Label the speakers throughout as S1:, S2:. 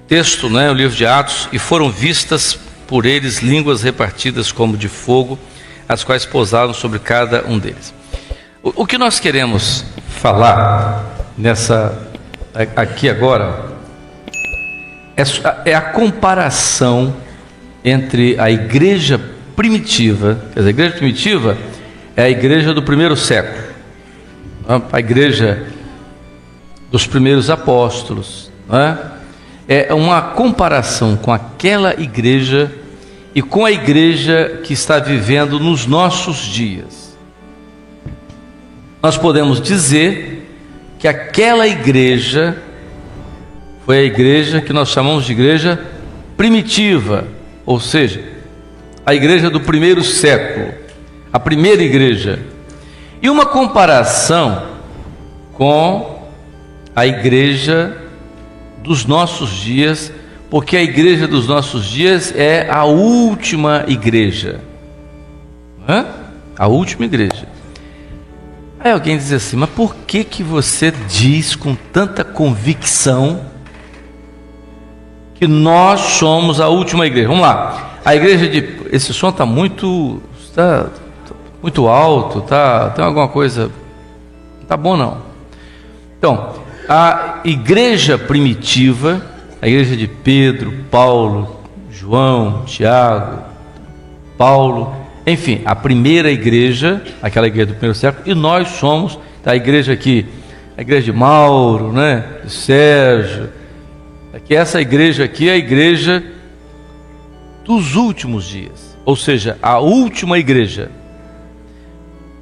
S1: texto, né, o livro de Atos, e foram vistas por eles línguas repartidas como de fogo, as quais pousaram sobre cada um deles. O que nós queremos falar aqui agora é a comparação entre a igreja primitiva, quer dizer, a igreja primitiva é a igreja do primeiro século, a igreja dos primeiros apóstolos, é uma comparação com aquela igreja e com a igreja que está vivendo nos nossos dias. Nós podemos dizer que aquela igreja foi a igreja que nós chamamos de igreja primitiva, ou seja, a igreja do primeiro século, a primeira igreja. E uma comparação com a igreja dos nossos dias, porque a igreja dos nossos dias é a última igreja. A última igreja. Aí alguém diz assim, mas por que você diz com tanta convicção que nós somos a última igreja? Vamos lá. A igreja esse som está muito alto, tem alguma coisa, não está bom não. Então, a igreja primitiva, a igreja de Pedro, Paulo, João, Tiago, Paulo, enfim, a primeira igreja, aquela igreja do primeiro século, e nós somos a igreja aqui, a igreja de Mauro, né, de Sérgio, que essa igreja aqui é a igreja dos últimos dias, ou seja, a última igreja.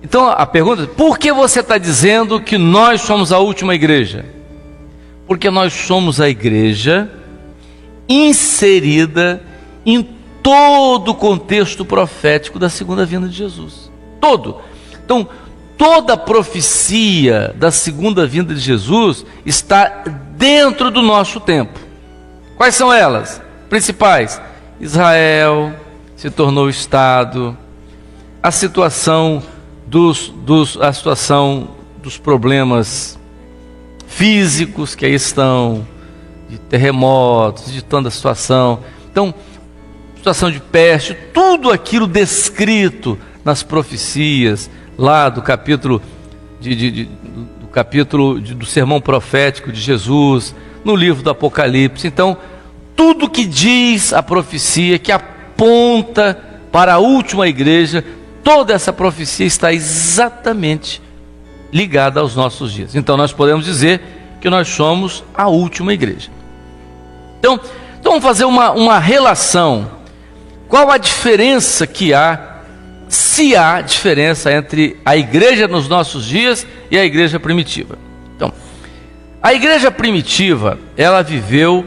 S1: Então a pergunta é, por que você está dizendo que nós somos a última igreja? Porque nós somos a igreja inserida em todo o contexto profético da segunda vinda de Jesus. Todo. Então, toda a profecia da segunda vinda de Jesus está dentro do nosso tempo. Quais são elas? Principais. Israel se tornou Estado, a situação dos problemas físicos que aí estão, de terremotos, de tanta situação. Então, situação de peste, tudo aquilo descrito nas profecias, lá do capítulo do sermão profético de Jesus, no livro do Apocalipse. Então, tudo que diz a profecia, que aponta para a última igreja, toda essa profecia está exatamente ligada aos nossos dias. Então nós podemos dizer que nós somos a última igreja. Então vamos fazer uma relação. Qual a diferença que há, se há diferença entre a igreja nos nossos dias e a igreja primitiva? Então, a igreja primitiva, ela viveu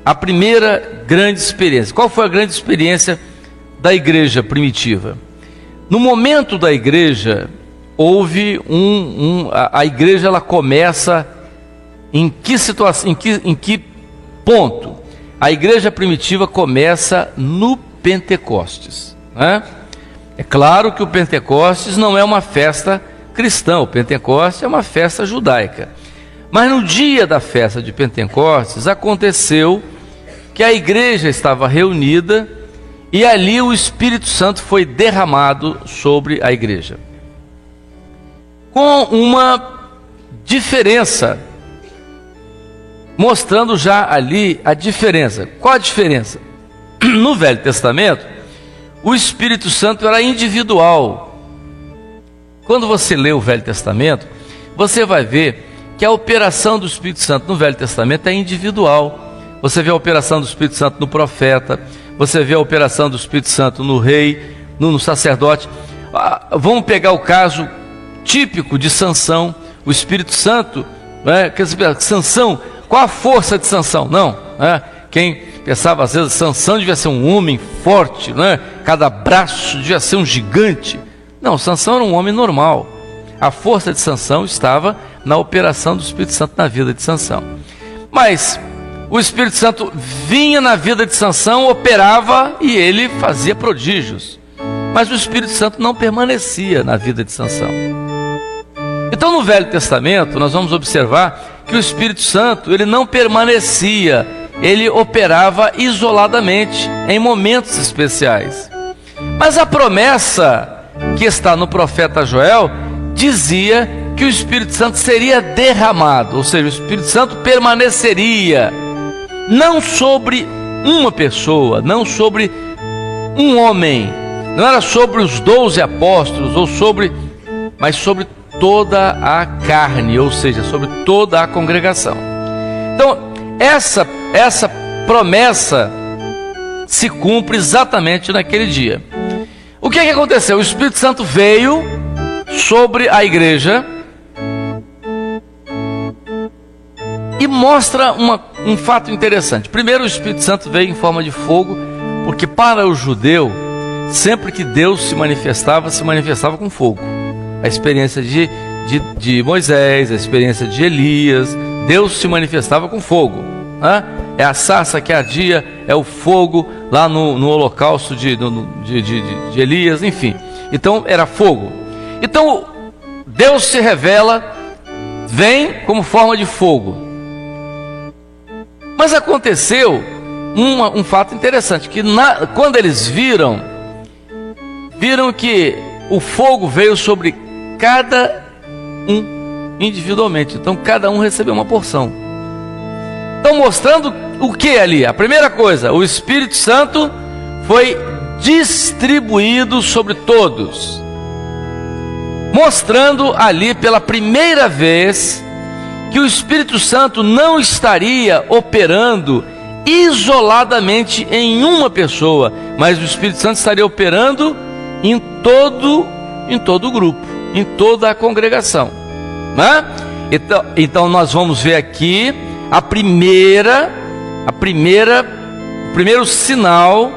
S1: a primeira grande experiência. Qual foi a grande experiência da igreja primitiva? No momento da igreja, houve a igreja, ela começa em que situação, em que ponto? A igreja primitiva começa no Pentecostes, né? É claro que o Pentecostes não é uma festa cristã, o Pentecostes é uma festa judaica. Mas no dia da festa de Pentecostes, aconteceu que a igreja estava reunida e ali o Espírito Santo foi derramado sobre a igreja. Com uma diferença, mostrando já ali a diferença. Qual a diferença? No Velho Testamento, o Espírito Santo era individual. Quando você lê o Velho Testamento, você vai ver que a operação do Espírito Santo no Velho Testamento é individual. Você vê a operação do Espírito Santo no profeta, você vê a operação do Espírito Santo no rei, no sacerdote. Vamos pegar o caso típico de Sansão. O Espírito Santo, Sansão, qual a força de Sansão? Não, quem pensava às vezes Sansão devia ser um homem forte, cada braço devia ser um gigante. Não, Sansão era um homem normal. A força de Sansão estava na operação do Espírito Santo na vida de Sansão. Mas o Espírito Santo vinha na vida de Sansão, operava e ele fazia prodígios. Mas o Espírito Santo não permanecia na vida de Sansão. Então no Velho Testamento nós vamos observar que o Espírito Santo ele não permanecia ele operava isoladamente, em momentos especiais. Mas a promessa que está no profeta Joel dizia que o Espírito Santo seria derramado, ou seja, o Espírito Santo permaneceria, não sobre uma pessoa, não sobre um homem, não era sobre os 12 apóstolos, mas sobre toda a carne, ou seja, sobre toda a congregação. Então, essa promessa se cumpre exatamente naquele dia. O que aconteceu? O Espírito Santo veio sobre a igreja e mostra um fato interessante. Primeiro, o Espírito Santo veio em forma de fogo, porque para o judeu, sempre que Deus se manifestava com fogo. A experiência de Moisés, a experiência de Elias, Deus se manifestava com fogo. É a sarça que ardia, é o fogo lá no holocausto de Elias, enfim. Então era fogo. Então Deus se revela, vem como forma de fogo. Mas aconteceu um fato interessante, que quando eles viram que o fogo veio sobre cada um individualmente. Então cada um recebeu uma porção. Então mostrando o que ali? A primeira coisa, o Espírito Santo foi distribuído sobre todos, mostrando ali pela primeira vez que o Espírito Santo não estaria operando isoladamente em uma pessoa, mas o Espírito Santo estaria operando em todo o grupo, em toda a congregação, né? Então nós vamos ver aqui o primeiro sinal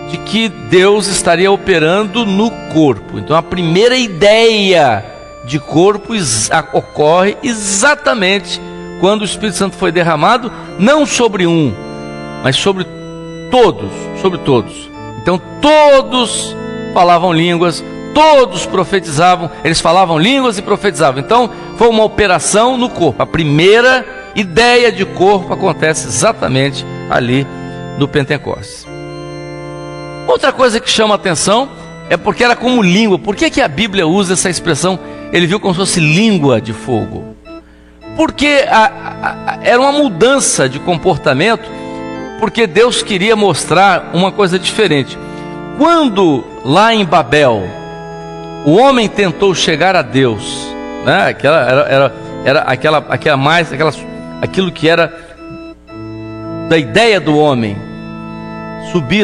S1: de que Deus estaria operando no corpo. Então a primeira ideia de corpo ocorre exatamente quando o Espírito Santo foi derramado, não sobre um, mas sobre todos. Então todos falavam línguas, todos profetizavam, eles falavam línguas e profetizavam. Então foi uma operação no corpo. A primeira ideia de corpo acontece exatamente ali no Pentecostes. Outra coisa que chama a atenção é porque era como língua. Por que a Bíblia usa essa expressão? Ele viu como se fosse língua de fogo. Porque era uma mudança de comportamento, porque Deus queria mostrar uma coisa diferente. Quando lá em Babel o homem tentou chegar a Deus, né? Aquilo que era da ideia do homem,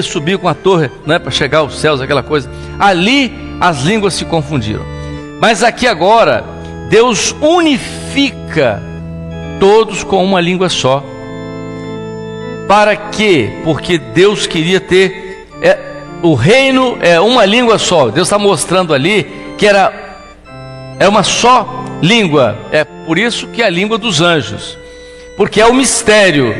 S1: subir com a torre, né, para chegar aos céus, aquela coisa. Ali as línguas se confundiram. Mas aqui agora Deus unifica todos com uma língua só. Para quê? Porque Deus queria ter o reino é uma língua só. Deus está mostrando ali que é uma só língua. É por isso que é a língua dos anjos, porque é o mistério.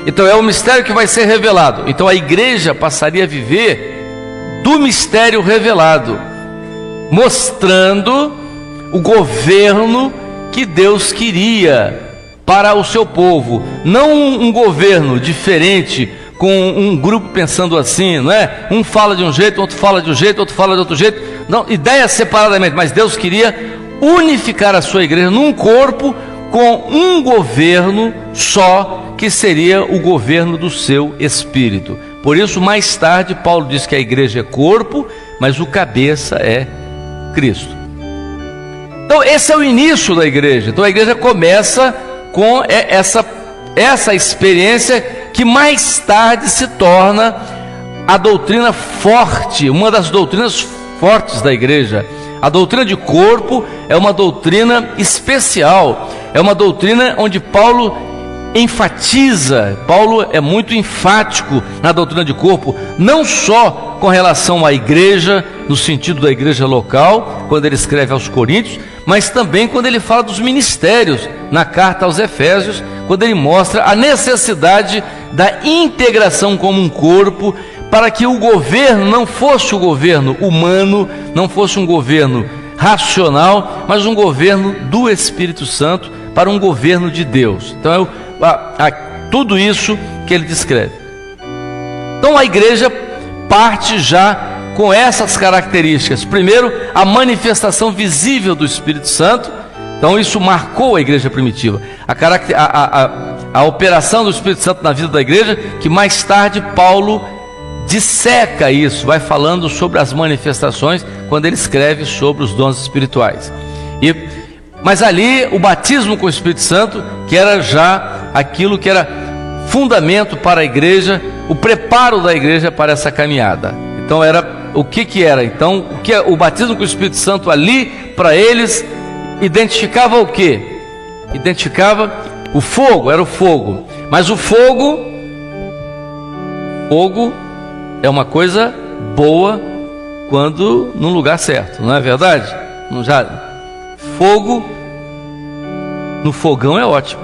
S1: Então é o mistério que vai ser revelado. Então a igreja passaria a viver do mistério revelado, mostrando o governo que Deus queria para o seu povo. Não um governo diferente, com um grupo pensando assim, não é? Um fala de um jeito, outro fala de um jeito, outro fala de outro jeito. Não, ideias separadamente, mas Deus queria unificar a sua igreja num corpo com um governo só, que seria o governo do seu Espírito. Por isso, mais tarde, Paulo diz que a igreja é corpo, mas o cabeça é Cristo. Então esse é o início da igreja. Então a igreja começa com essa experiência, que mais tarde se torna a doutrina forte, uma das doutrinas fortes da igreja. A doutrina de corpo é uma doutrina especial, é uma doutrina onde Paulo enfatiza. Paulo é muito enfático na doutrina de corpo, não só com relação à igreja, no sentido da igreja local, quando ele escreve aos Coríntios, mas também quando ele fala dos ministérios, na carta aos Efésios, quando ele mostra a necessidade da integração como um corpo, para que o governo não fosse o governo humano, não fosse um governo racional, mas um governo do Espírito Santo, para um governo de Deus. Então tudo isso que ele descreve. Então a igreja parte já com essas características. Primeiro, a manifestação visível do Espírito Santo. Então isso marcou a igreja primitiva. A operação do Espírito Santo na vida da igreja, que mais tarde Paulo disseca isso, vai falando sobre as manifestações quando ele escreve sobre os dons espirituais. Mas ali o batismo com o Espírito Santo, que era já aquilo que era fundamento para a igreja, o preparo da igreja para essa caminhada. Então era o que era? Então o batismo com o Espírito Santo ali para eles identificava o quê? Identificava o fogo, era o fogo. Mas o fogo é uma coisa boa quando no lugar certo, não é verdade? Fogo no fogão é ótimo.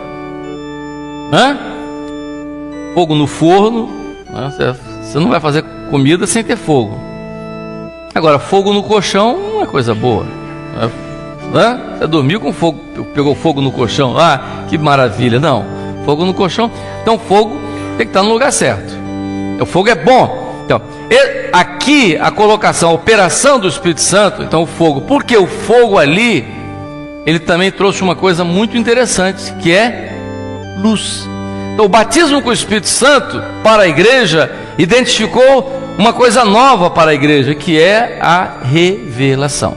S1: Fogo no forno, você não vai fazer comida sem ter fogo. Agora, fogo no colchão não é coisa boa. Você dormiu com fogo, pegou fogo no colchão, que maravilha. Não, fogo no colchão. Então fogo tem que estar no lugar certo. O fogo é bom. Então, aqui a colocação, a operação do Espírito Santo, então o fogo, porque o fogo ali, ele também trouxe uma coisa muito interessante, que é luz. Então o batismo com o Espírito Santo para a igreja identificou uma coisa nova para a igreja, que é a revelação.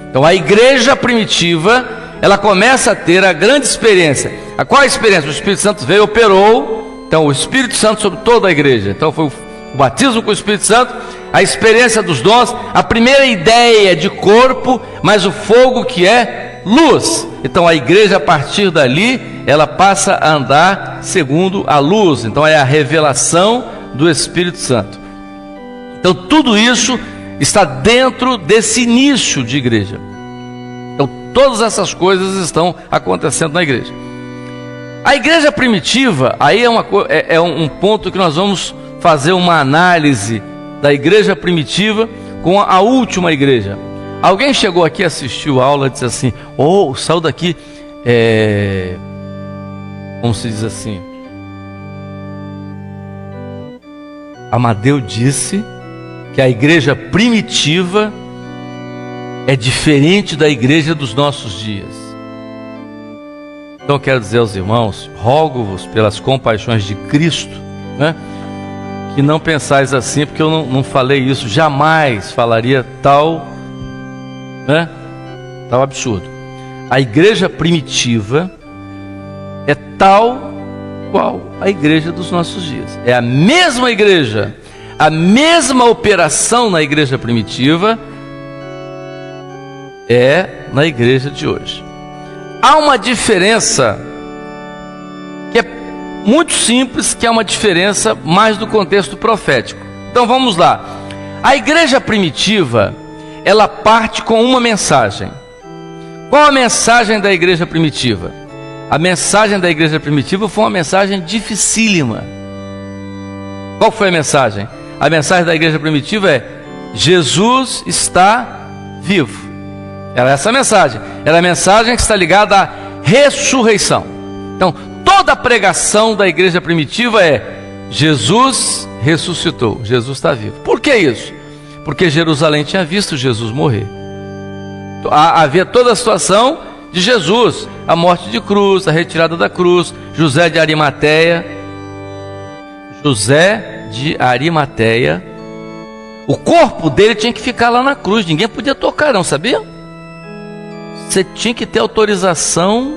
S1: Então a igreja primitiva, ela começa a ter a grande experiência. Qual a experiência? O Espírito Santo veio e operou, então o Espírito Santo sobre toda a igreja. Então foi o batismo com o Espírito Santo, a experiência dos dons, a primeira ideia de corpo, mas o fogo que é luz. Então a igreja, a partir dali, ela passa a andar segundo a luz. Então é a revelação do Espírito Santo. Então tudo isso está dentro desse início de igreja. Então todas essas coisas estão acontecendo na igreja. A igreja primitiva, aí é um ponto que nós vamos fazer uma análise da igreja primitiva com a última igreja. Alguém chegou aqui, assistiu a aula e disse assim: saiu daqui, como se diz assim, Amadeu disse que a igreja primitiva é diferente da igreja dos nossos dias. Então eu quero dizer aos irmãos, rogo-vos pelas compaixões de Cristo, que não pensais assim, porque eu não falei isso, jamais falaria tal absurdo. A igreja primitiva é tal qual a igreja dos nossos dias. É a mesma igreja, a mesma operação na igreja primitiva é na igreja de hoje. Há uma diferença que é muito simples, que é uma diferença mais do contexto profético. Então vamos lá. A igreja primitiva, ela parte com uma mensagem. Qual a mensagem da igreja primitiva? A mensagem da igreja primitiva foi uma mensagem dificílima. Qual foi a mensagem? A mensagem da igreja primitiva é: Jesus está vivo. Era essa a mensagem. Era a mensagem que está ligada à ressurreição. Então, toda a pregação da igreja primitiva é: Jesus ressuscitou, Jesus está vivo. Por que isso? Porque Jerusalém tinha visto Jesus morrer. Havia toda a situação de Jesus, a morte de cruz, a retirada da cruz, José de Arimateia, o corpo dele tinha que ficar lá na cruz, ninguém podia tocar, não sabia? Você tinha que ter autorização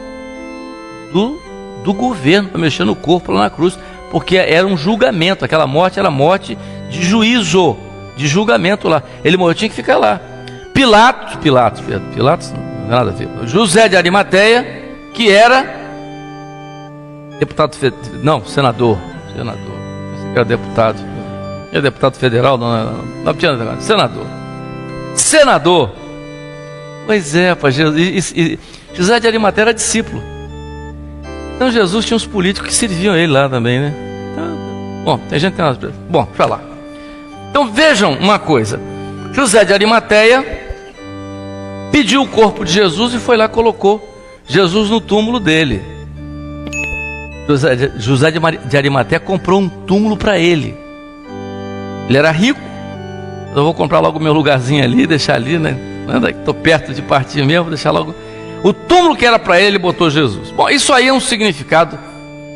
S1: do governo para mexer no corpo lá na cruz, porque era um julgamento. Aquela morte era morte de juízo, de julgamento lá. Ele morreu, tinha que ficar lá. Pilatos, não é nada a ver. José de Arimateia, que era senador. Era deputado. Era deputado federal, não tinha nada. Senador. Pois é, rapaz, José de Arimateia era discípulo. Então Jesus tinha uns políticos que serviam ele lá também, né? Bom, tem gente que tem umas... Bom, deixa lá. Então vejam uma coisa. José de Arimateia pediu o corpo de Jesus e foi lá, colocou Jesus no túmulo dele. José de Arimateia comprou um túmulo para ele. Ele era rico. Eu vou comprar logo o meu lugarzinho ali, deixar ali, né? Estou perto de partir mesmo, vou deixar logo. O túmulo que era para ele botou Jesus. Bom, isso aí é um significado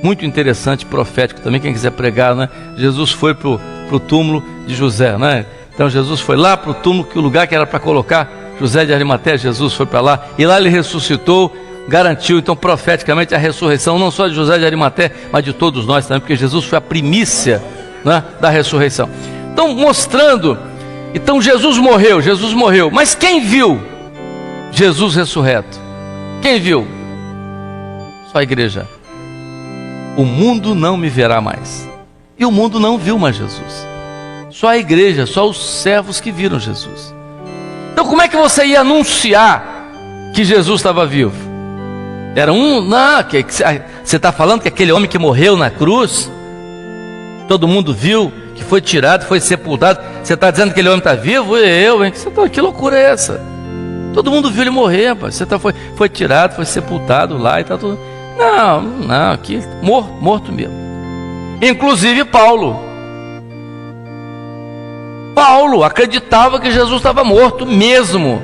S1: muito interessante, profético também. Quem quiser pregar, né? Jesus foi para o túmulo de José, né? Então Jesus foi lá para o túmulo, que o lugar que era para colocar José de Arimateia, Jesus foi para lá. E lá ele ressuscitou, garantiu então profeticamente a ressurreição, não só de José de Arimateia, mas de todos nós também, porque Jesus foi a primícia, né, da ressurreição. Então mostrando, então Jesus morreu, mas quem viu Jesus ressurreto? Quem viu? Só a igreja. O mundo não me verá mais. E o mundo não viu mais Jesus. Só a igreja, só os servos que viram Jesus. Então como é que você ia anunciar que Jesus estava vivo? Era você está falando que aquele homem que morreu na cruz, todo mundo viu, que foi tirado, foi sepultado. Você está dizendo que aquele homem está vivo? Que loucura é essa? Todo mundo viu ele morrer, rapaz. Foi tirado, foi sepultado lá e está tudo. Não, aqui morto mesmo. Inclusive Paulo acreditava que Jesus estava morto mesmo.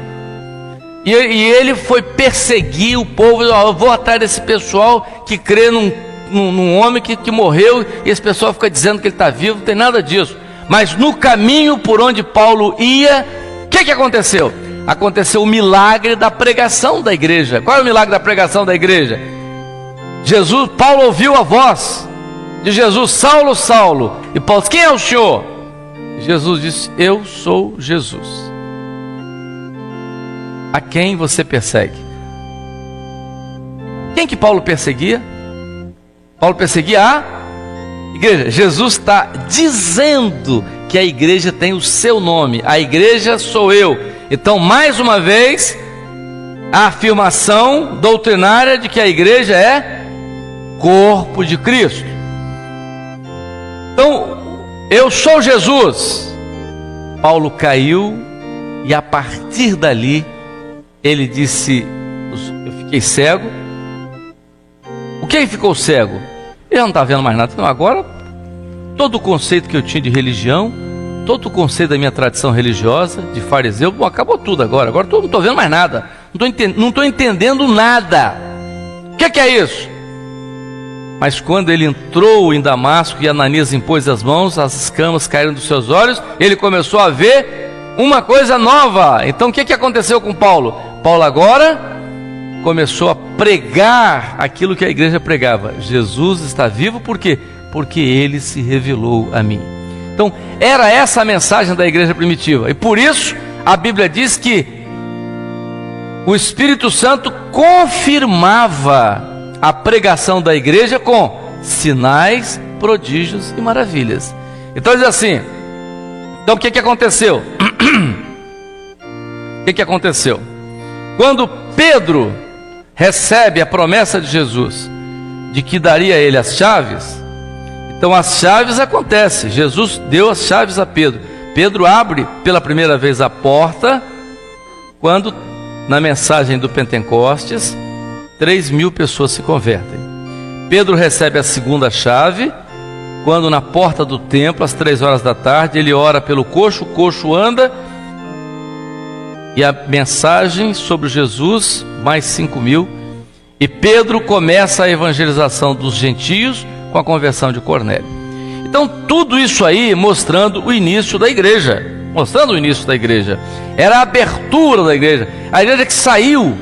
S1: E ele foi perseguir o povo. Eu vou atrás desse pessoal que crê num homem que morreu, e esse pessoal fica dizendo que ele está vivo. Não tem nada disso. Mas no caminho por onde Paulo ia, o que aconteceu? Aconteceu o milagre da pregação da igreja. Qual é o milagre da pregação da igreja? Paulo ouviu a voz de Jesus: Saulo, Saulo. E Paulo disse: quem é o Senhor? Jesus disse: eu sou Jesus, a quem você persegue. Quem que Paulo perseguia? Paulo perseguia a igreja. Jesus está dizendo que a igreja tem o seu nome. A igreja sou eu. Então, mais uma vez, a afirmação doutrinária de que a igreja é corpo de Cristo. Então, eu sou Jesus. Paulo caiu e a partir dali ele disse: eu fiquei cego. O que ficou cego? Ele não está vendo mais nada. Não, agora todo o conceito que eu tinha de religião, todo o conceito da minha tradição religiosa, de fariseu, acabou tudo agora. Agora não estou vendo mais nada. Não estou entendendo nada. O que é isso? Mas quando ele entrou em Damasco e Ananias impôs as mãos, as escamas caíram dos seus olhos, ele começou a ver uma coisa nova. Então o que aconteceu com Paulo? Paulo agora começou a pregar aquilo que a igreja pregava: Jesus está vivo. Por quê? Porque ele se revelou a mim. Então era essa a mensagem da igreja primitiva. E por isso a Bíblia diz que o Espírito Santo confirmava a pregação da igreja com sinais, prodígios e maravilhas. Então diz assim. Então o que aconteceu? O que aconteceu? Quando Pedro recebe a promessa de Jesus de que daria a ele as chaves, então as chaves acontecem. Jesus deu as chaves a Pedro. Pedro abre pela primeira vez a porta quando, na mensagem do Pentecostes, 3.000 pessoas se convertem. Pedro recebe a segunda chave quando, na porta do templo, às 3 horas da tarde, ele ora pelo coxo, o coxo anda, e a mensagem sobre Jesus, mais 5.000, e Pedro começa a evangelização dos gentios com a conversão de Cornélio. Então tudo isso aí mostrando o início da igreja, era a abertura da igreja, a igreja que saiu,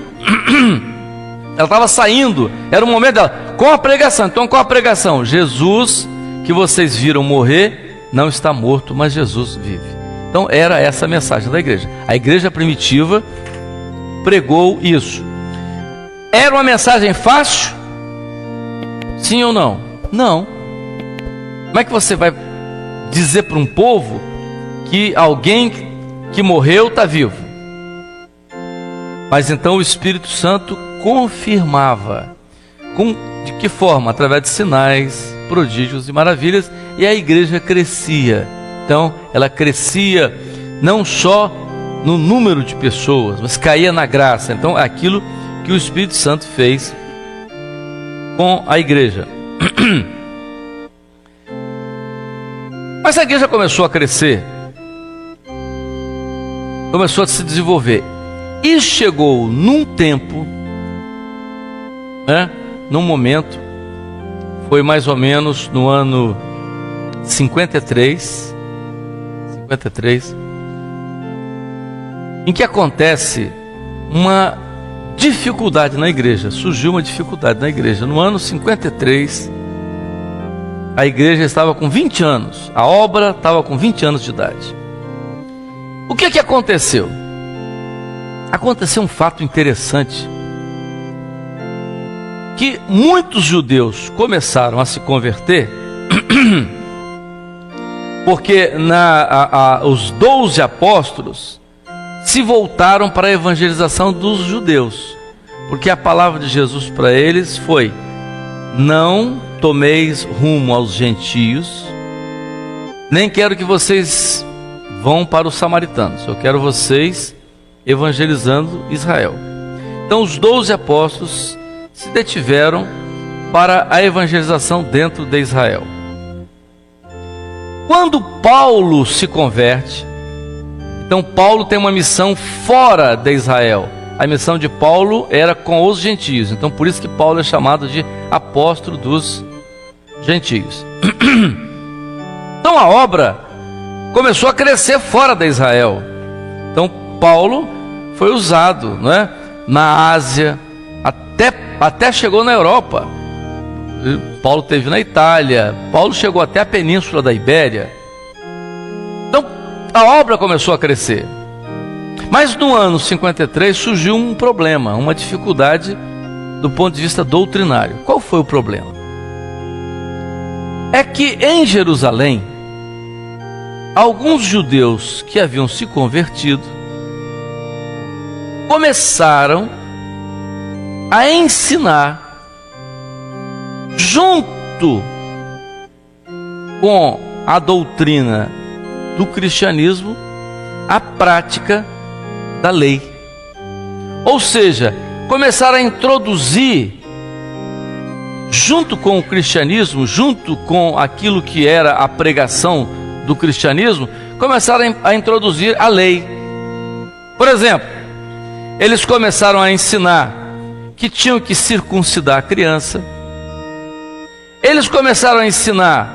S1: ela estava saindo, era o momento dela, com a pregação. Então com a pregação, Jesus que vocês viram morrer não está morto, mas Jesus vive. Então era essa a mensagem da igreja. A igreja primitiva pregou isso. Era uma mensagem fácil? Sim ou não? Não. Como é que você vai dizer para um povo que alguém que morreu está vivo? Mas então o Espírito Santo confirmava. De que forma? Através de sinais, prodígios e maravilhas. E a igreja crescia. Então ela crescia não só no número de pessoas, mas caía na graça. Então aquilo que o Espírito Santo fez com a igreja. Mas a igreja começou a crescer, começou a se desenvolver, e chegou num tempo, num momento, foi mais ou menos no ano 53, em que acontece uma dificuldade na igreja. Surgiu uma dificuldade na igreja. No ano 53, a igreja estava com 20 anos, a obra estava com 20 anos de idade. O que aconteceu? Aconteceu um fato interessante, que muitos judeus começaram a se converter, porque os 12 apóstolos se voltaram para a evangelização dos judeus, porque a palavra de Jesus para eles foi: não tomeis rumo aos gentios, nem quero que vocês vão para os samaritanos, eu quero vocês evangelizando Israel. Então os 12 apóstolos se detiveram para a evangelização dentro de Israel. Quando Paulo se converte, então Paulo tem uma missão fora de Israel. A missão de Paulo era com os gentios, então por isso que Paulo é chamado de apóstolo dos gentios. Então a obra começou a crescer fora de Israel. Então Paulo foi usado, na Ásia, até chegou na Europa. Paulo esteve na Itália, Paulo chegou até a península da Ibéria. Então a obra começou a crescer. Mas no ano 53 surgiu um problema, uma dificuldade do ponto de vista doutrinário. Qual foi o problema? É que em Jerusalém, alguns judeus que haviam se convertido começaram a ensinar, junto com a doutrina do cristianismo, a prática da lei. Ou seja, começaram a introduzir, junto com o cristianismo, junto com aquilo que era a pregação do cristianismo, começaram a introduzir a lei. Por exemplo, eles começaram a ensinar que tinham que circuncidar a criança. Eles começaram a ensinar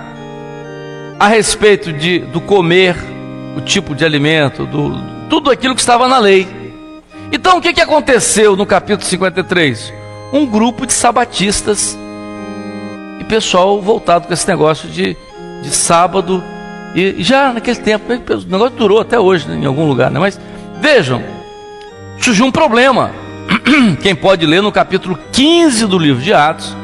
S1: a respeito do comer, o tipo de alimento, tudo aquilo que estava na lei. Então o que aconteceu no capítulo 53? Um grupo de sabatistas e pessoal voltado com esse negócio de sábado. E já naquele tempo, o negócio durou até hoje, em algum lugar, Mas vejam, surgiu um problema. Quem pode ler no capítulo 15 do livro de Atos,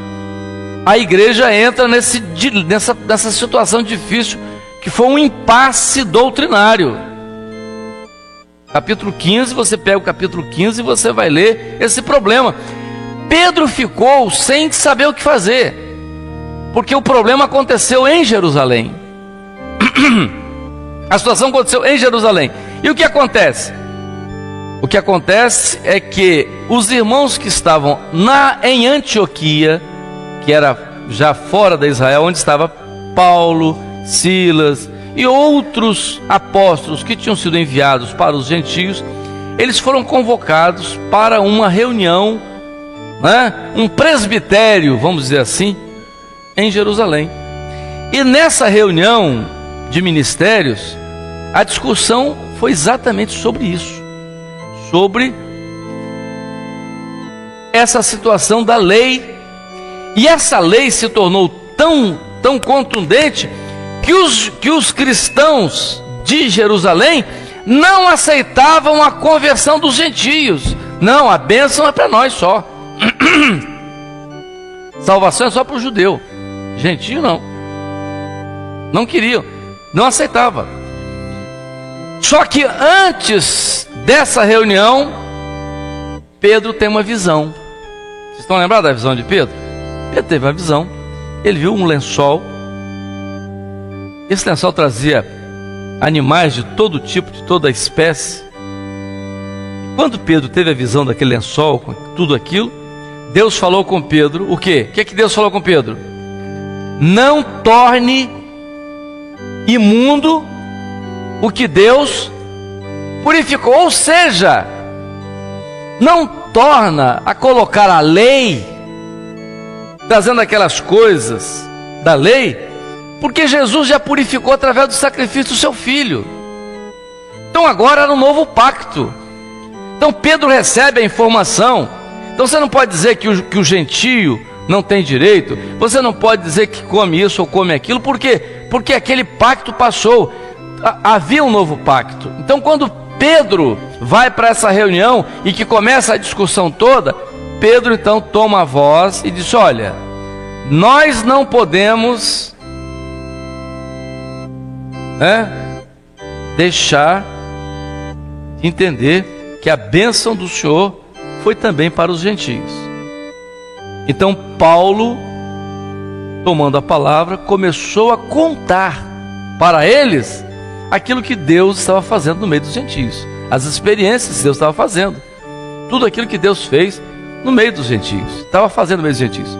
S1: a igreja entra nessa situação difícil, que foi um impasse doutrinário. Capítulo 15, você pega o capítulo 15 e você vai ler esse problema. Pedro ficou sem saber o que fazer, porque o problema aconteceu em Jerusalém. A situação aconteceu em Jerusalém. E o que acontece? O que acontece é que os irmãos que estavam em Antioquia, que era já fora de Israel, onde estava Paulo, Silas e outros apóstolos que tinham sido enviados para os gentios, eles foram convocados para uma reunião, um presbitério, vamos dizer assim, em Jerusalém. E nessa reunião de ministérios, a discussão foi exatamente sobre isso, sobre essa situação da lei. E essa lei se tornou tão contundente que os cristãos de Jerusalém não aceitavam a conversão dos gentios. Não, a bênção é para nós só. Salvação é só para o judeu. Gentio não. Não queriam, não aceitavam. Só que antes dessa reunião, Pedro tem uma visão. Vocês estão lembrados da visão de Pedro? Pedro teve uma visão. Ele viu um lençol. Esse lençol trazia animais de todo tipo, de toda espécie. Quando Pedro teve a visão daquele lençol, com tudo aquilo, Deus falou com Pedro o quê? O que Deus falou com Pedro? não torne imundo o que Deus purificou. Ou seja, não torna a colocar a lei, trazendo aquelas coisas da lei, porque Jesus já purificou através do sacrifício do seu Filho. Então agora era um novo pacto. Então Pedro recebe a informação. Então você não pode dizer que o gentio não tem direito, você não pode dizer que come isso ou come aquilo, por quê? Porque aquele pacto passou, havia um novo pacto. Então quando Pedro vai para essa reunião e que começa a discussão toda, Pedro então toma a voz e diz: olha, nós não podemos deixar de entender que a bênção do Senhor foi também para os gentios. Então Paulo, tomando a palavra, começou a contar para eles aquilo que Deus estava fazendo no meio dos gentios, as experiências que Deus estava fazendo, tudo aquilo que Deus fez no meio dos gentios, estava fazendo no meio dos gentios.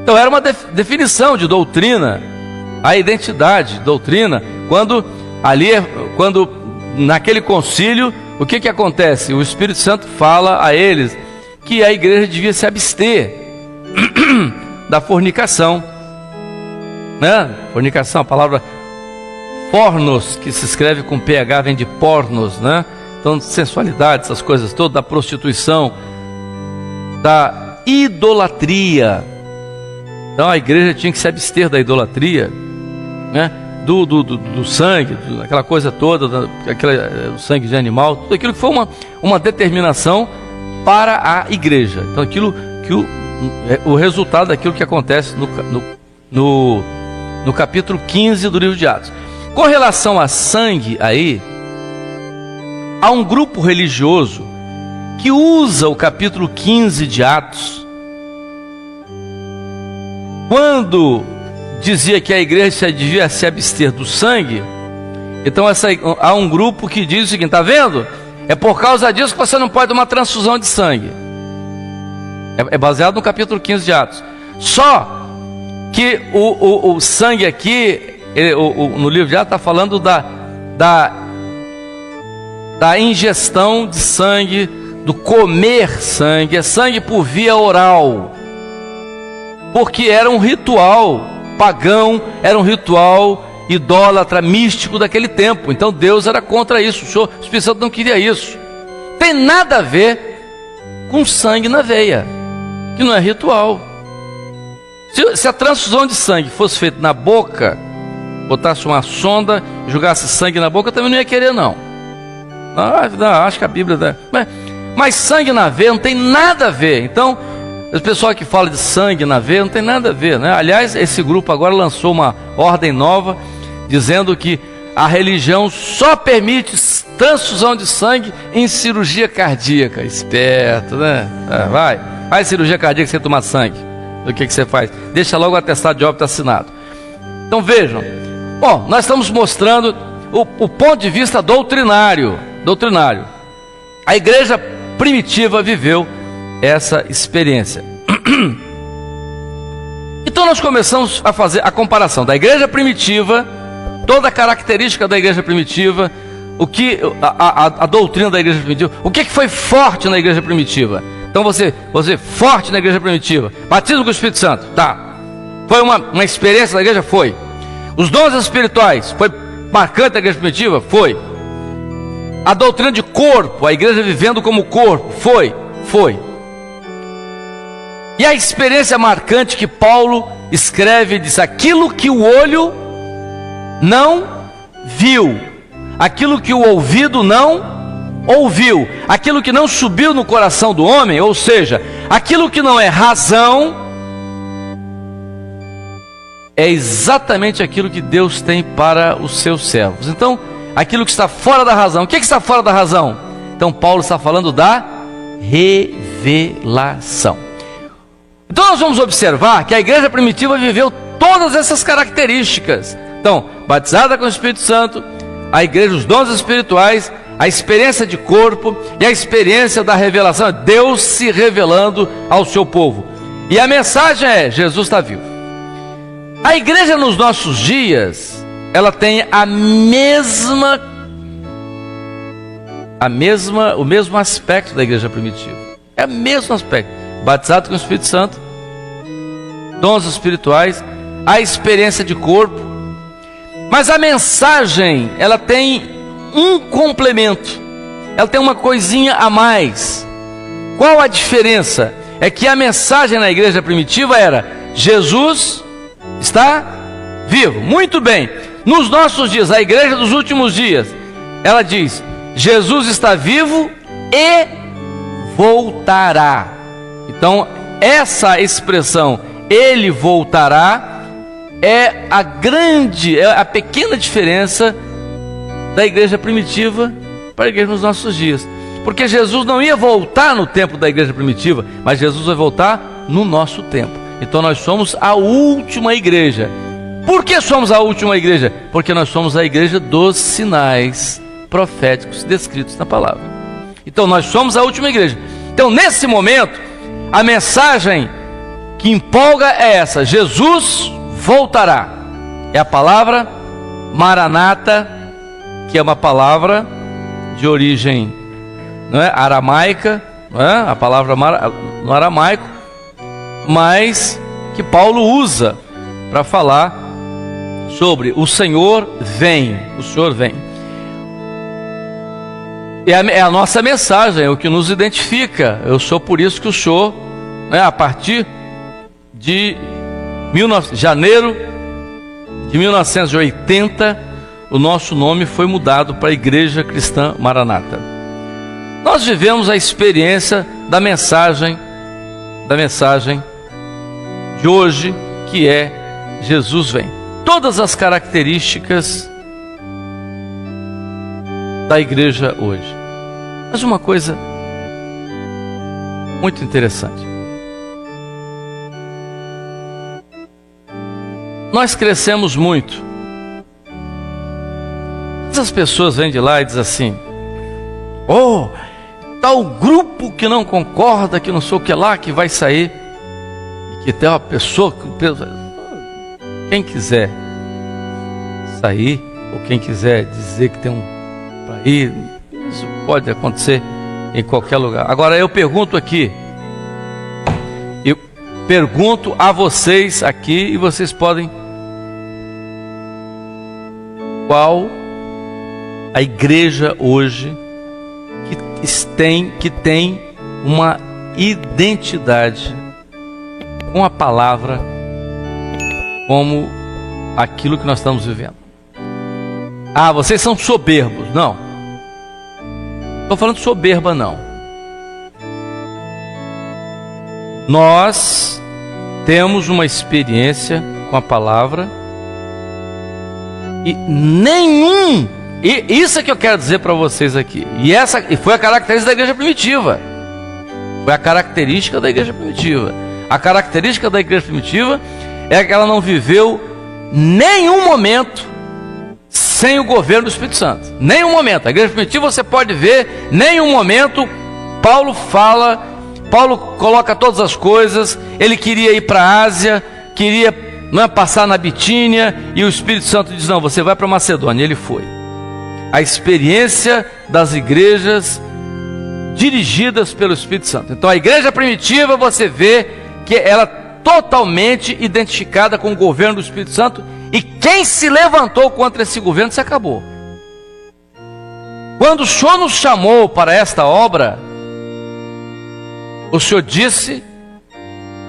S1: Então era uma definição de doutrina, a identidade, doutrina, quando naquele concílio, o que acontece? O Espírito Santo fala a eles que a igreja devia se abster da fornicação, né? Fornicação, a palavra pornos, que se escreve com PH, vem de pornos, né? Então, sensualidade, essas coisas todas, da prostituição, da idolatria. Então a igreja tinha que se abster da idolatria, né? Do sangue, aquela coisa toda, o sangue de animal, tudo aquilo que foi uma determinação para a igreja. Então aquilo que o resultado daquilo que acontece no capítulo 15 do livro de Atos. Com relação a sangue aí, há um grupo religioso que usa o capítulo 15 de Atos, quando dizia que a igreja devia se abster do sangue. Então há um grupo que diz o seguinte: está vendo? É por causa disso que você não pode tomar transfusão de sangue. É baseado no capítulo 15 de Atos. Só que o sangue aqui, no livro de Atos, está falando da ingestão de sangue, do comer sangue. É sangue por via oral, porque era um ritual pagão, era um ritual idólatra, místico daquele tempo. Então Deus era contra isso, o Espírito Santo não queria isso. Tem nada a ver com sangue na veia, que não é ritual. Se a transfusão de sangue fosse feita na boca, botasse uma sonda, jogasse sangue na boca, eu também não ia querer não. Acho que a Bíblia... Mas sangue na veia não tem nada a ver. Então, o pessoal que fala de sangue na veia não tem nada a ver, né? Aliás, esse grupo agora lançou uma ordem nova, dizendo que a religião só permite transfusão de sangue em cirurgia cardíaca. Esperto, né? Vai cirurgia cardíaca sem tomar sangue. O que você faz? Deixa logo o atestado de óbito assinado. Então vejam, bom, nós estamos mostrando o ponto de vista doutrinário. A igreja primitiva viveu essa experiência. Então nós começamos a fazer a comparação da igreja primitiva, toda a característica da igreja primitiva, a doutrina da igreja primitiva, o que foi forte na igreja primitiva. Então você forte na igreja primitiva, batismo com o Espírito Santo, tá? Foi uma experiência da igreja? Foi. Os dons espirituais, foi marcante na igreja primitiva? Foi. A doutrina de corpo, a igreja vivendo como corpo, foi. E a experiência marcante que Paulo escreve, diz: aquilo que o olho não viu, aquilo que o ouvido não ouviu, aquilo que não subiu no coração do homem, ou seja, aquilo que não é razão, é exatamente aquilo que Deus tem para os seus servos. Então, aquilo que está fora da razão, o que está fora da razão? Então Paulo está falando da revelação. Então nós vamos observar que a igreja primitiva viveu todas essas características. Então, batizada com o Espírito Santo, a igreja, os dons espirituais, a experiência de corpo e a experiência da revelação, Deus se revelando ao seu povo. E a mensagem é: Jesus está vivo. A igreja nos nossos dias, ela tem o mesmo aspecto da igreja primitiva. É o mesmo aspecto. Batizado com o Espírito Santo, dons espirituais, a experiência de corpo. Mas a mensagem, ela tem um complemento. Ela tem uma coisinha a mais. Qual a diferença? É que a mensagem na igreja primitiva era: Jesus está vivo. Muito bem. Nos nossos dias, a igreja dos últimos dias, ela diz: Jesus está vivo e voltará. Então, essa expressão, ele voltará, é a pequena diferença da igreja primitiva para a igreja nos nossos dias. Porque Jesus não ia voltar no tempo da igreja primitiva, mas Jesus vai voltar no nosso tempo. Então nós somos a última igreja. Por que somos a última igreja? Porque nós somos a igreja dos sinais proféticos descritos na palavra. Então nós somos a última igreja. Então nesse momento, a mensagem que empolga é essa: Jesus voltará. É a palavra Maranata, que é uma palavra de origem, não é, aramaica, não é? A palavra no aramaico, mas que Paulo usa para falar sobre o Senhor vem. O Senhor vem. É a nossa mensagem, é o que nos identifica. Eu sou por isso que o Senhor, né, a partir de janeiro de 1980, o nosso nome foi mudado para Igreja Cristã Maranata. Nós vivemos a experiência da mensagem de hoje, que é Jesus vem. Todas as características da igreja hoje. Mas uma coisa muito interessante. Nós crescemos muito. Essas pessoas vêm de lá e dizem assim: oh, tal grupo que não concorda, que não sei o que lá, que vai sair. E que tem uma pessoa... Quem quiser sair, ou quem quiser dizer que tem para ir, isso pode acontecer em qualquer lugar. Agora eu pergunto aqui, eu pergunto a vocês aqui, e vocês podem: qual a igreja hoje que tem uma identidade com a palavra, como aquilo que nós estamos vivendo? Ah, vocês são soberbos. Não, estou falando de soberba, não. Nós temos uma experiência com a palavra, e isso é que eu quero dizer para vocês aqui. E foi a característica da igreja primitiva. Foi a característica da igreja primitiva. A característica da igreja primitiva é que ela não viveu nenhum momento sem o governo do Espírito Santo. Nenhum momento. A igreja primitiva, você pode ver, nenhum momento Paulo coloca todas as coisas. Ele queria ir para a Ásia, queria passar na Bitínia, e o Espírito Santo diz: não, você vai para Macedônia. Ele foi. A experiência das igrejas dirigidas pelo Espírito Santo. Então a igreja primitiva, você vê que ela totalmente identificada com o governo do Espírito Santo, e quem se levantou contra esse governo se acabou. Quando o Senhor nos chamou para esta obra, o Senhor disse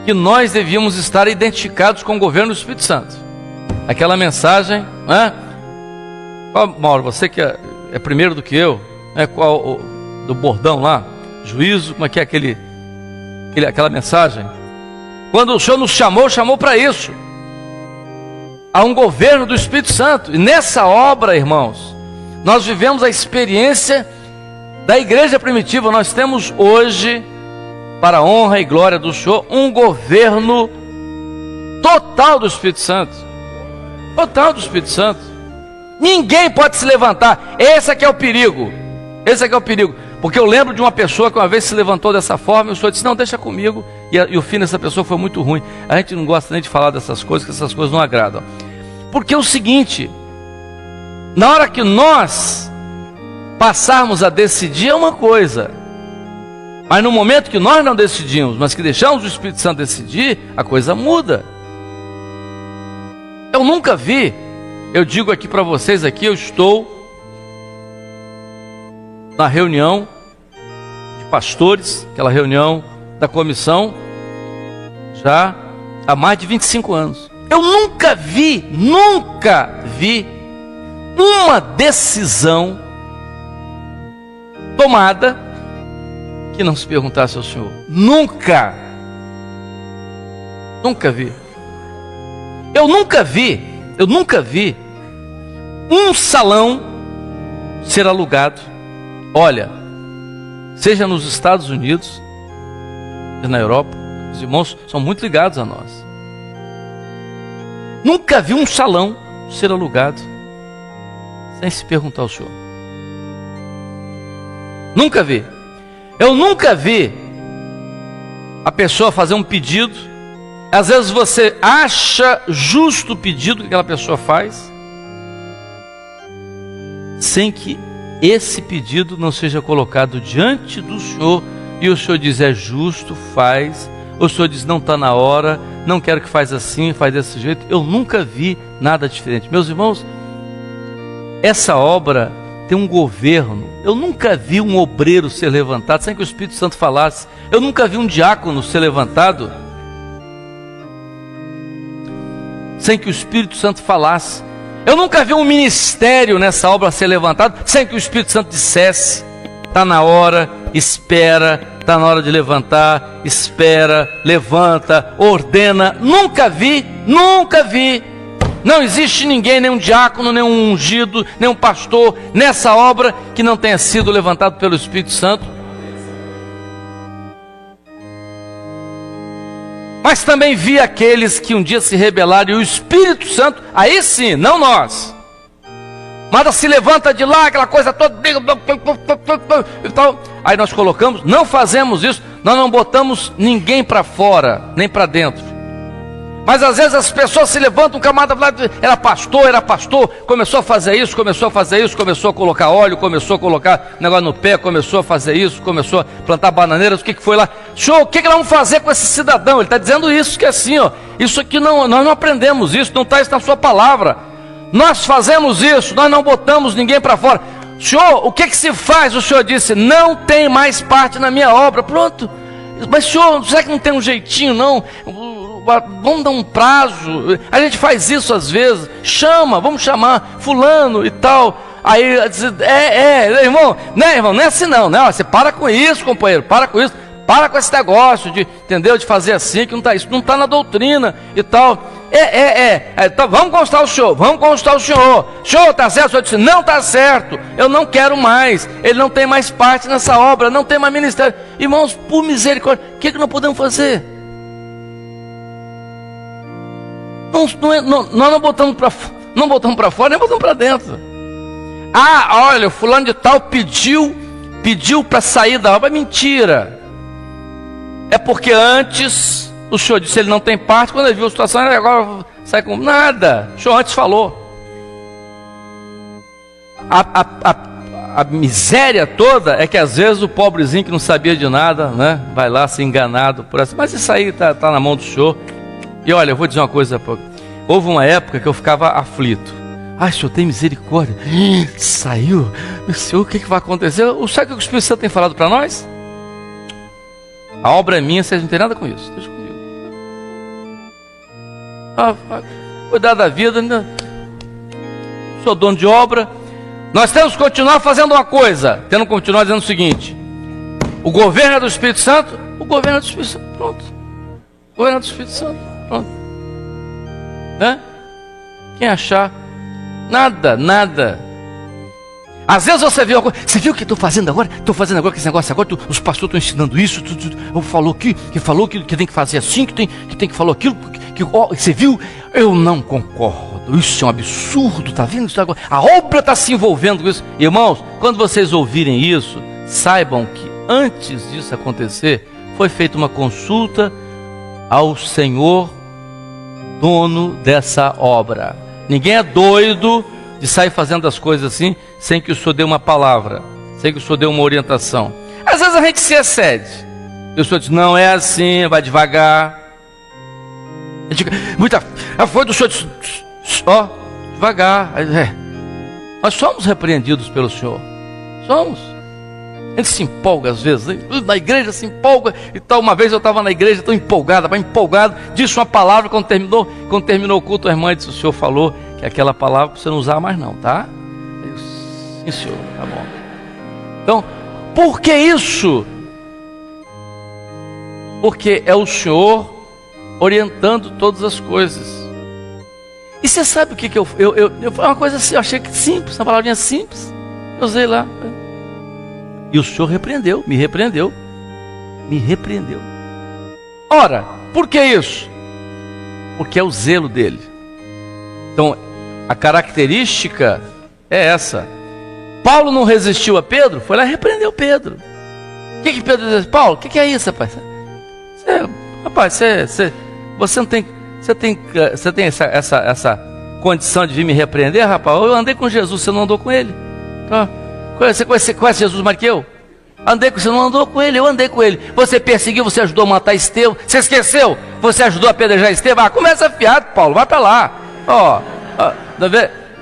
S1: que nós devíamos estar identificados com o governo do Espírito Santo. Aquela mensagem, né? Mauro, você que é primeiro do que eu, né? Qual do bordão lá, juízo, como é que é aquela mensagem? Quando o Senhor nos chamou para isso, a um governo do Espírito Santo. E nessa obra, irmãos, nós vivemos a experiência da igreja primitiva. Nós temos hoje, para a honra e glória do Senhor, um governo total do Espírito Santo. Total do Espírito Santo. Ninguém pode se levantar. Esse aqui é o perigo. Esse aqui é o perigo. Porque eu lembro de uma pessoa que uma vez se levantou dessa forma, e o Senhor disse: não, deixa comigo, e o fim dessa pessoa foi muito ruim. A gente não gosta nem de falar dessas coisas, que essas coisas não agradam. Porque é o seguinte, na hora que nós passarmos a decidir é uma coisa, mas no momento que nós não decidimos, mas que deixamos o Espírito Santo decidir, a coisa muda. Eu nunca vi, eu digo aqui para vocês aqui, eu estou na reunião de pastores, aquela reunião da comissão, já há mais de 25 anos. Eu nunca vi uma decisão tomada que não se perguntasse ao Senhor. Nunca vi. Eu nunca vi um salão ser alugado. Olha, seja nos Estados Unidos, seja na Europa, os irmãos são muito ligados a nós. Nunca vi um salão ser alugado sem se perguntar ao Senhor. Nunca vi. Eu nunca vi a pessoa fazer um pedido. Às vezes você acha justo o pedido que aquela pessoa faz, sem que esse pedido não seja colocado diante do Senhor, e o Senhor diz, é justo, faz. O Senhor diz, não está na hora, não quero que faz assim, faz desse jeito. Eu nunca vi nada diferente. Meus irmãos, essa obra tem um governo. Eu nunca vi um obreiro ser levantado sem que o Espírito Santo falasse. Eu nunca vi um diácono ser levantado sem que o Espírito Santo falasse. Eu nunca vi um ministério nessa obra ser levantado sem que o Espírito Santo dissesse, está na hora, espera, está na hora de levantar, espera, levanta, ordena. Nunca vi. Não existe ninguém, nem um diácono, nem um ungido, nem um pastor nessa obra que não tenha sido levantado pelo Espírito Santo. Mas também vi aqueles que um dia se rebelaram e o Espírito Santo, aí sim, não nós, mas se levanta de lá, aquela coisa toda, e tal. Aí nós colocamos, não fazemos isso, nós não botamos ninguém para fora, nem para dentro. Mas às vezes as pessoas se levantam, um camarada era pastor, começou a fazer isso, começou a colocar óleo, começou a colocar negócio no pé, começou a fazer isso, começou a plantar bananeiras. O que foi lá? Senhor, o que nós vamos fazer com esse cidadão? Ele está dizendo isso, que é assim, ó, isso aqui não, nós não aprendemos isso, não está isso na sua palavra. Nós fazemos isso, nós não botamos ninguém para fora. Senhor, o que se faz? O Senhor disse, não tem mais parte na minha obra. Pronto. Mas Senhor, será que não tem um jeitinho não? Vamos dar um prazo. A gente faz isso às vezes. Vamos chamar fulano e tal. Aí irmão, né, irmão? Não é assim não, né? Você para com isso, companheiro, para com isso. Para com esse negócio de, entendeu? De fazer assim, que não tá, isso não está na doutrina e tal. Então, vamos consultar o senhor. Senhor, está certo? O senhor disse, não está certo. Eu não quero mais. Ele não tem mais parte nessa obra, não tem mais ministério. Irmãos, por misericórdia, o que nós podemos fazer? Nós não botamos para fora, nem botamos para dentro. Olha, o fulano de tal pediu para sair da obra. Mentira. É porque antes o senhor disse, ele não tem parte. Quando ele viu a situação, ele agora sai com nada. O senhor antes falou. A miséria toda é que às vezes o pobrezinho que não sabia de nada, né, vai lá ser enganado por essa. Mas isso aí tá na mão do senhor. E olha, eu vou dizer uma coisa, houve uma época que eu ficava aflito. Senhor, tem misericórdia. Saiu. Meu Senhor, o que vai acontecer? Sabe o que o Espírito Santo tem falado para nós? A obra é minha, vocês não tem nada com isso. Deixa comigo. Cuidar da vida, ainda sou dono de obra. Nós temos que continuar fazendo uma coisa. Temos que continuar dizendo o seguinte: o governo é do Espírito Santo. O governo é do Espírito Santo. Pronto. O governo é do Espírito Santo. Pronto. Né? Quem achar? Nada. Às vezes você vê uma coisa, você viu o que estou fazendo agora? Estou fazendo agora com esse negócio agora, os pastores estão ensinando isso, falou que tem que fazer assim, que tem que falar aquilo, você viu? Eu não concordo, isso é um absurdo, está vendo isso agora? A obra está se envolvendo com isso. Irmãos, quando vocês ouvirem isso, saibam que antes disso acontecer, foi feita uma consulta ao Senhor, dono dessa obra. Ninguém é doido de sair fazendo as coisas assim, sem que o Senhor dê uma palavra, sem que o Senhor dê uma orientação. Às vezes a gente se excede, e o Senhor diz, não é assim, vai devagar. A gente, a foi do Senhor, ó, devagar. Nós somos repreendidos pelo Senhor, somos. A gente se empolga às vezes, na igreja se empolga e tal. Uma vez eu estava na igreja, tão empolgado, disse uma palavra, quando terminou o culto, a irmã disse, o senhor falou que aquela palavra você não usar mais não, tá? Eu, sim senhor, tá bom. Então, por que isso? Porque é o Senhor orientando todas as coisas. E você sabe o que eu foi uma coisa assim, eu achei que simples, uma palavrinha simples, eu usei lá. E o Senhor me repreendeu. Ora, por que isso? Porque é o zelo dele. Então, a característica é essa. Paulo não resistiu a Pedro, foi lá e repreendeu Pedro. O que Pedro disse? Paulo, o que é isso, rapaz? Você não tem, você tem essa condição de vir me repreender, rapaz? Eu andei com Jesus, você não andou com ele? Tá? Você conhece Jesus mais que eu? Você não andou com ele, eu andei com ele. Você perseguiu, você ajudou a matar Estevão. Você esqueceu? Você ajudou a apedrejar Estevão. Começa fiado, Paulo, vai para lá.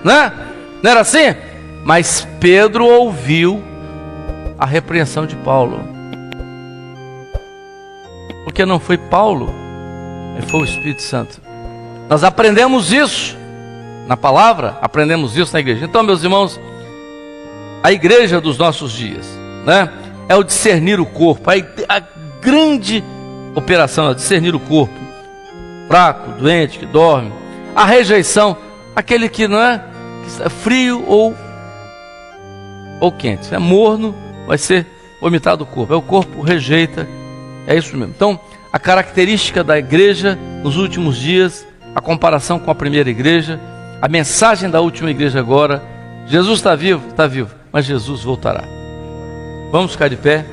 S1: Não era assim? Mas Pedro ouviu a repreensão de Paulo. Porque não foi Paulo, foi o Espírito Santo. Nós aprendemos isso na palavra, aprendemos isso na igreja. Então, meus irmãos, a igreja dos nossos dias, né, é o discernir o corpo. A grande operação é discernir o corpo. Fraco, doente, que dorme. A rejeição, aquele que não é frio ou quente. É morno, vai ser vomitado do corpo. O corpo rejeita, é isso mesmo. Então, a característica da igreja nos últimos dias, a comparação com a primeira igreja, a mensagem da última igreja agora, Jesus está vivo, mas Jesus voltará. Vamos ficar de pé.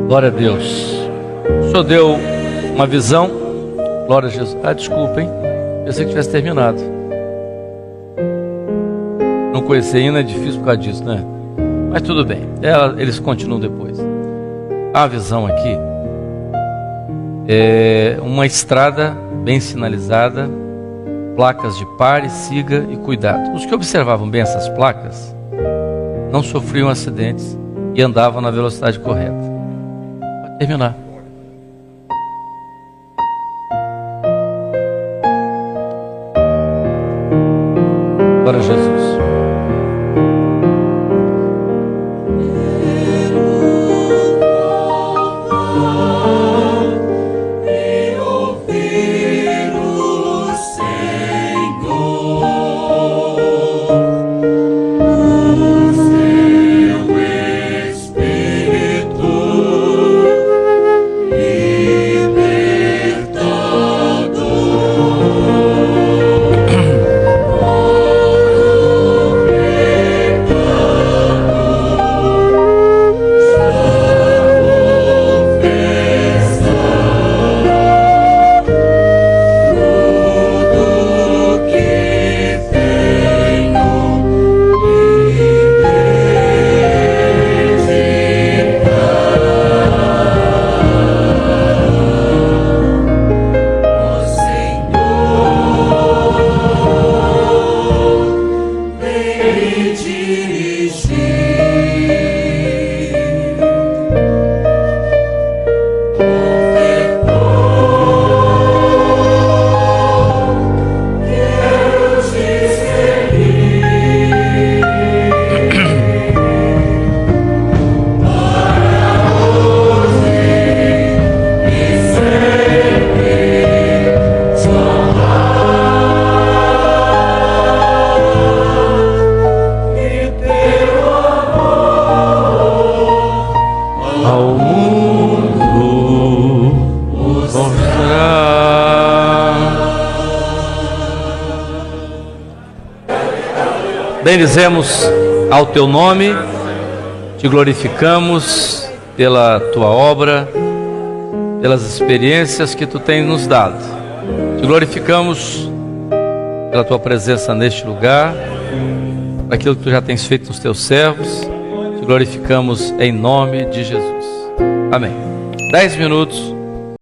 S1: Glória a Deus. O Senhor deu uma visão. Glória a Jesus. Desculpa, hein? Pensei que tivesse terminado. Não conhecer ainda é difícil por causa disso, né? Mas tudo bem. Eles continuam depois. A visão aqui é uma estrada bem sinalizada, placas de pare, siga e cuidado. Os que observavam bem essas placas não sofriam acidentes e andavam na velocidade correta. Pode terminar. Glória a Jesus. Bendizemos ao teu nome, te glorificamos pela tua obra, pelas experiências que tu tens nos dado. Te glorificamos pela tua presença neste lugar, por aquilo que tu já tens feito nos teus servos. Te glorificamos em nome de Jesus. Amém. 10 minutos.